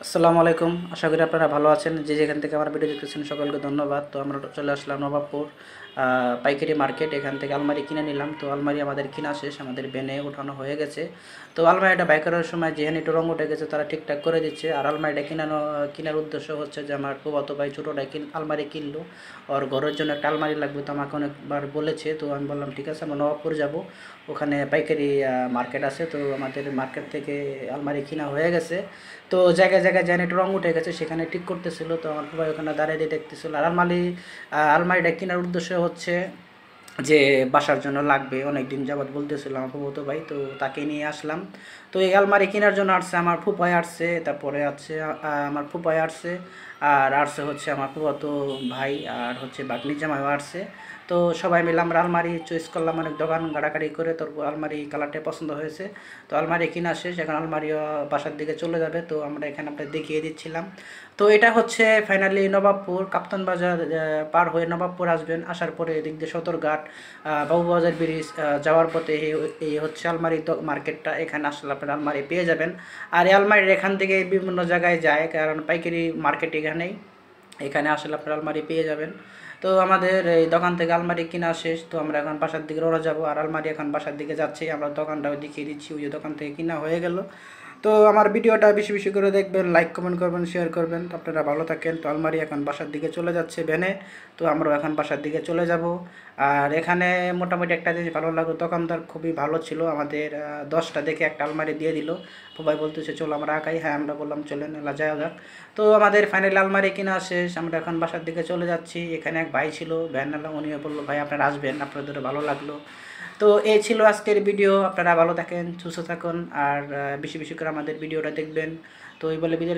আসসালামু আলাইকুম। আশা করি আপনারা ভালো আছেন। যে যেখান থেকে আমার ভিডিও দেখতেছেন সকলকে ধন্যবাদ। তো আমরা চলে আসলাম নবাবপুর পাইকারি মার্কেট। এখান থেকে আলমারি কিনে নিলাম। তো আলমারি আমাদের কিনা শেষ, আমাদের বেনে ওঠানো হয়ে গেছে। তো আলমারিটা বাই করার সময় যেখানে একটু রঙ উঠে গেছে তারা ঠিকঠাক করে দিচ্ছে। আর আলমারিটা কেনার উদ্দেশ্য হচ্ছে যে আমার ফুফাতো ভাই ছোটোটা আলমারি কিনলো, ওর ঘরের জন্য একটা আলমারি লাগবে। তো আমাকে অনেকবার বলেছে, তো আমি বললাম ঠিক আছে, আমরা নবাবপুর যাব, ওখানে পাইকারি মার্কেট আছে। তো আমাদের মার্কেট থেকে আলমারি কিনা হয়ে গেছে। তো জায়গায় জায়গায় যেন একটু রঙ উঠে গেছে সেখানে ঠিক করতেছিল। তো আমার ভাই ওখানে দাঁড়িয়ে দিয়ে দেখতেছিল। আর আলমারিটা কেনার উদ্দেশ্য হচ্ছে যে বাসার জন্য লাগবে, অনেক দিন যাবৎ বলতেছিল আমার ফুফাতো ভাই, তো তাকে নিয়ে আসলাম। তো এই আলমারি কেনার জন্য আসছে আমার ফুফাই আসছে, তারপরে আছে আমার ফুফাই আসছে, আর আসছে হচ্ছে আমার ফুফাতো ভাই, আর হচ্ছে বাগনি জামাইও আসছে। তো সবাই মিলে আমরা আলমারি চয়েস করলাম, অনেক দোকান ঘাটাঘাটি করে। তোর আলমারি কালারটা পছন্দ হয়েছে। তো আলমারি কিনা শেষ, এখন আলমারিও বাসার দিকে চলে যাবে। তো আমরা এখানে আপনার দেখিয়ে দিচ্ছিলাম। তো এটা হচ্ছে ফাইনালি নবাবপুর কাপ্তান বাজার পার হয়ে নবাবপুর আসবেন। আসার পরে এদিক দিয়ে সদরঘাট, বাবুবাজার ব্রিজ যাওয়ার পথে এই হচ্ছে আলমারি মার্কেটটা। এখানে আসলে আপনার আলমারি পেয়ে যাবেন। আর এই আলমারির এখান থেকে বিভিন্ন জায়গায় যায়, কারণ পাইকারি মার্কেট এখানেই, এখানে আসলে আপনার আলমারি পেয়ে যাবেন। তো আমাদের এই দোকান থেকে আলমারি কিনা শেষ। তো আমরা এখন বাসার দিকে রওনা যাব, আর আলমারি এখন বাসার দিকে যাচ্ছি। আমরা দোকানটাও দেখিয়ে দিচ্ছি, ওই যে দোকান থেকে কিনা হয়ে গেল। তো আমার ভিডিওটা বেশি বেশি করে দেখবেন, লাইক কমেন্ট করবেন, শেয়ার করবেন। তো আপনারা ভালো থাকেন। তো আলমারি এখন বাসার দিকে চলে যাচ্ছে ভ্যানে। তো আমরাও এখন বাসার দিকে চলে যাব। আর এখানে মোটামুটি একটা জিনিস ভালো লাগলো, দোকানদার খুবই ভালো ছিল। আমাদের 10টা দেখে একটা আলমারি দিয়ে দিল। সবাই বলতেছে চলো আমরা আঁকাই, হ্যাঁ আমরা বললাম চলেন এলা যাওয়া যাক। তো আমাদের ফাইনাল আলমারি কিনা শেষ, আমরা এখন বাসার দিকে চলে যাচ্ছি। এখানে এক ভাই ছিল ভ্যান আলা, উনিও বললো ভাই আপনারা আসবেন, আপনাদের ভালো লাগলো। তো এই ছিল আজকের ভিডিও। আপনারা ভালো থাকেন, সুস্থ থাকুন, আর বেশি বেশি করে আমাদের ভিডিওটা দেখবেন। তো এই বলে বিদায়।